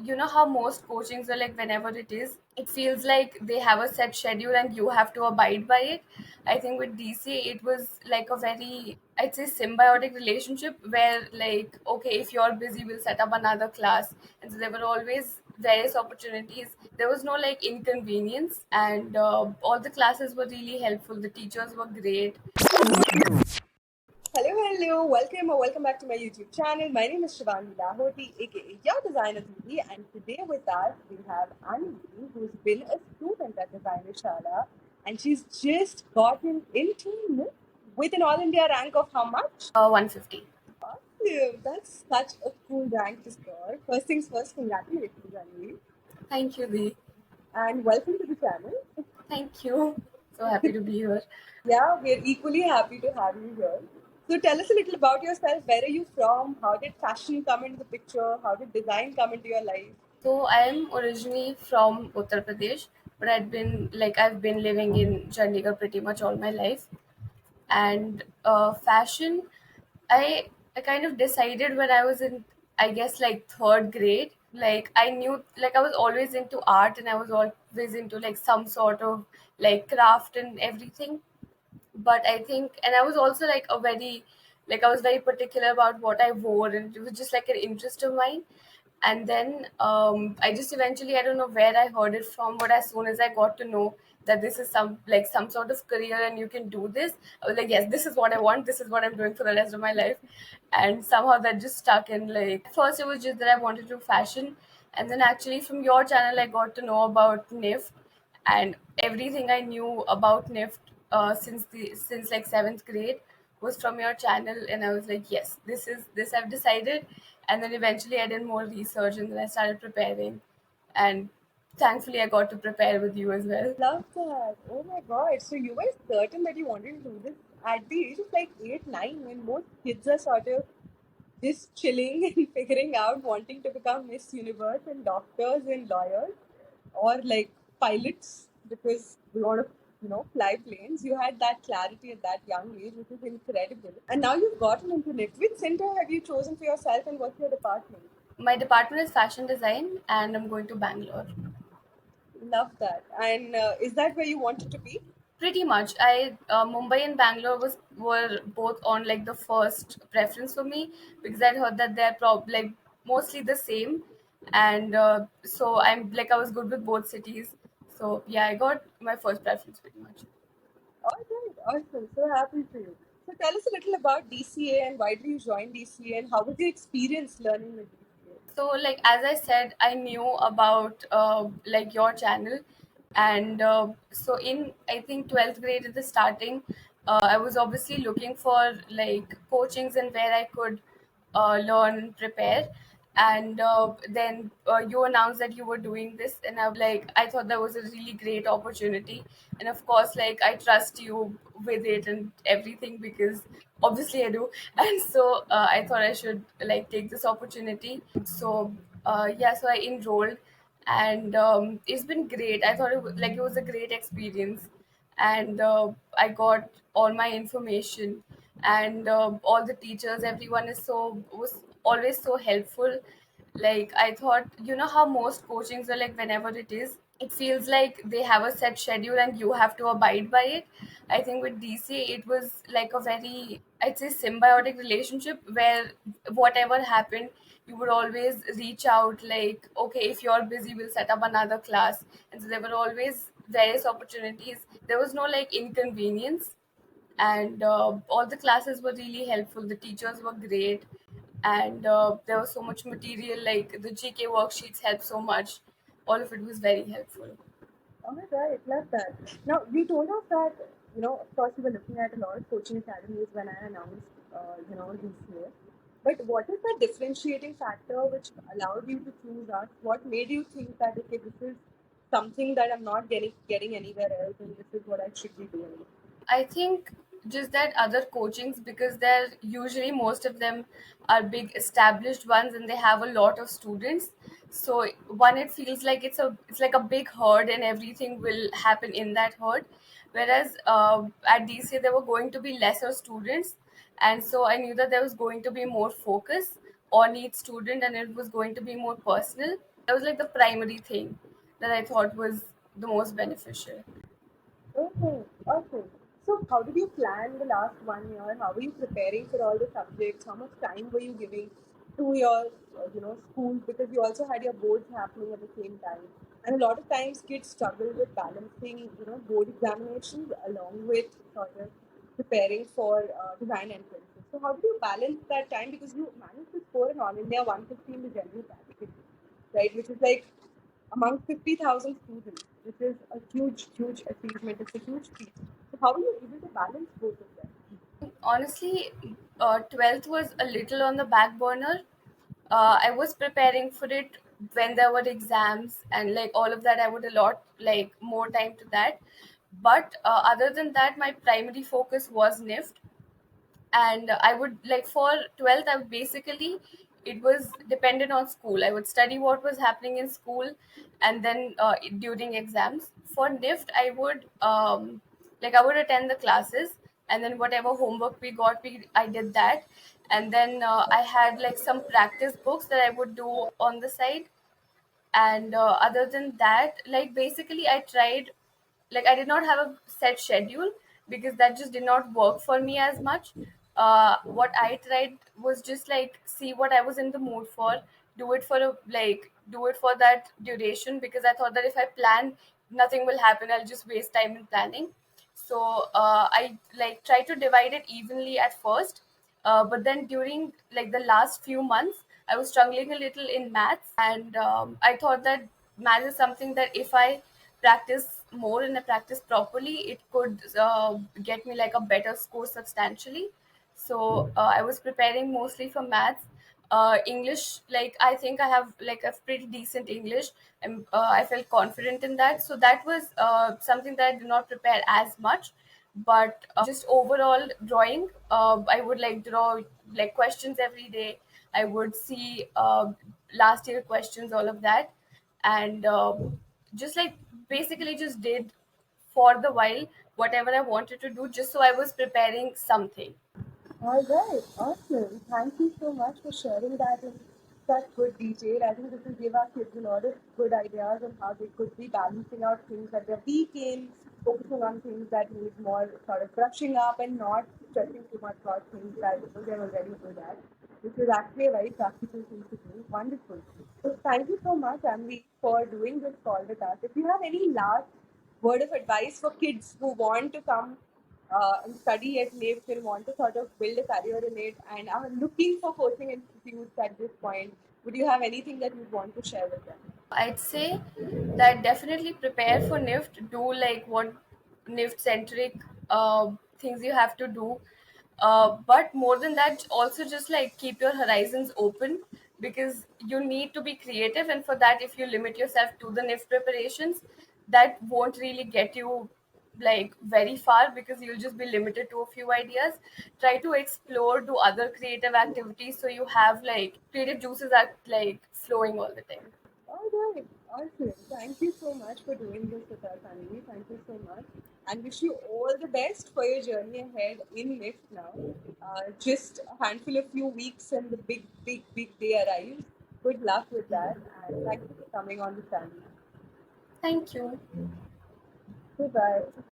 you know how most coachings are like whenever it feels like they have a set schedule and you have to abide by it. I think with DC it was like a very, I'd say, symbiotic relationship where, like, okay, if you're busy, we'll set up another class. And so there were always various opportunities. There was no like inconvenience, and all the classes were really helpful. The teachers were great. Hello, hello, welcome or welcome back to my YouTube channel. My name is Shivani Lahoti, aka Your Designer Didi, and today with us we have Anvi, who's been a student at Designershala, and she's just gotten into NIFT with an All India rank of how much? 150. Awesome! That's such a cool rank to score. First things first, congratulations, Anvi, Thank you, Dee. and welcome to the channel. Thank you. So happy to be here. Yeah, we're equally happy to have you here. So tell us a little about yourself. Where are you from? How did fashion come into the picture? How did design come into your life? So I'm originally from Uttar Pradesh, but I've been living in Chandigarh pretty much all my life. And fashion, I kind of decided when I was in, I guess, like third grade. Like I knew, like I was always into art, and I was always into like some sort of like craft and everything. But I think, and I was also like I was very particular about what I wore, and it was just like an interest of mine. And then I just eventually, I don't know where I heard it from, but as soon as I got to know that this is some sort of career and you can do this, I was like, yes, this is what I want, this is what I'm doing for the rest of my life. And somehow that just stuck in. Like first it was just that I wanted to do fashion, and then actually from your channel I got to know about NIFT, and everything I knew about NIFT since like seventh grade was from your channel. And I was like, yes, this I've decided. And then eventually I did more research, and then I started preparing, and thankfully I got to prepare with you as well. Love that. Oh my god. So you were certain that you wanted to do this at the age of like 8, 9, when most kids are sort of just chilling and figuring out wanting to become Miss Universe and doctors and lawyers or like pilots because we want to, fly planes. You had that clarity at that young age, which is incredible. And now you've gotten into NIFT. Which center have you chosen for yourself and what's your department? My department is fashion design, and I'm going to Bangalore. Love that. And is that where you wanted to be? Pretty much. I Mumbai and Bangalore were both on like the first preference for me, because I'd heard that they're like mostly the same, and so I was good with both cities. So yeah, I got my first preference pretty much. All right, awesome. So happy for you. So tell us a little about DCA and why did you join DCA and how was your experience learning with DCA? So like as I said, I knew about like your channel. And so in, I think, 12th grade at the starting, I was obviously looking for like coachings and where I could learn and prepare. And then you announced that you were doing this, and I thought that was a really great opportunity. And of course, like, I trust you with it and everything, because obviously I do. And so I thought I should like take this opportunity. So yeah, so I enrolled, and it's been great. I thought it was a great experience. And I got all my information, and all the teachers, everyone was always so helpful. Like I thought, you know how most coachings are like whenever it feels like they have a set schedule and you have to abide by it. I think with DC it was like a very, I'd say, symbiotic relationship where whatever happened, you would always reach out, like, okay, if you're busy, we'll set up another class. And so there were always various opportunities. There was no like inconvenience, and all the classes were really helpful. The teachers were great, and there was so much material. Like the GK worksheets helped so much. All of it was very helpful. All right, love that. Now, you told us that, of course, you were looking at a lot of coaching academies when I announced, DCA. But what is the differentiating factor which allowed you to choose us? What made you think that, okay, this is something that I'm not getting anywhere else and this is what I should be doing? I think just that other coachings, because they're usually, most of them are big established ones, and they have a lot of students. So one, it feels like it's like a big herd, and everything will happen in that herd. Whereas at DC there were going to be lesser students, and so I knew that there was going to be more focus on each student, and it was going to be more personal. That was like the primary thing that I thought was the most beneficial. Okay, awesome. So, how did you plan the last 1 year? How were you preparing for all the subjects? How much time were you giving to your, school? Because you also had your boards happening at the same time. And a lot of times, kids struggle with balancing, board examinations along with sort of preparing for design entrances. So, how did you balance that time? Because you managed to score an all India 150 in the general category, right? Which is like among 50,000 students, which is a huge, huge achievement. It's a huge feat. So, how are you able to balance both of them? Honestly, 12th was a little on the back burner. I was preparing for it when there were exams and like all of that. I would allot like more time to that. But other than that, my primary focus was NIFT. And I would like for 12th, I would basically, it was dependent on school. I would study what was happening in school, and then during exams for NIFT I would like I would attend the classes, and then whatever homework we got, I did that. And then I had like some practice books that I would do on the side. And other than that, like basically I tried, like I did not have a set schedule because that just did not work for me as much. What I tried was just like see what I was in the mood for, do it for a like do it for that duration, because I thought that if I plan, nothing will happen, I'll just waste time in planning. So I like try to divide it evenly at first, but then during like the last few months, I was struggling a little in maths, and I thought that math is something that if I practice more and I practice properly, it could get me like a better score substantially. So I was preparing mostly for maths. English, like I think I have like a pretty decent English, and I felt confident in that. So that was something that I did not prepare as much. But just overall drawing, I would like draw like questions every day. I would see last year questions, all of that. And just like basically just did for the while whatever I wanted to do, just so I was preparing something. All right, awesome. Thank you so much for sharing that in such good detail. I think this will give our kids a lot of good ideas on how they could be balancing out things that they're weak in, focusing on things that need more sort of brushing up, and not stressing too much about things that they're already good at, which is actually a very practical thing to do. Wonderful. So thank you so much, Amri, for doing this call with us. If you have any last word of advice for kids who want to come and study at NIFT and want to sort of build a career in it and are looking for coaching institutes at this point, would you have anything that you'd want to share with them? I'd say that definitely prepare for NIFT. Do like what NIFT centric things you have to do. But more than that, also just like keep your horizons open, because you need to be creative. And for that, if you limit yourself to the NIFT preparations, that won't really get you like very far, because you'll just be limited to a few ideas. Try to explore, do other creative activities, so you have like creative juices are like flowing all the time. All right, awesome. Thank you so much for doing this with us, Anili. Thank you so much. And wish you all the best for your journey ahead in NIFT now. Just a handful of few weeks and the big, big, big day arrives. Good luck with that. And thank you for coming on the channel. Thank you. Goodbye.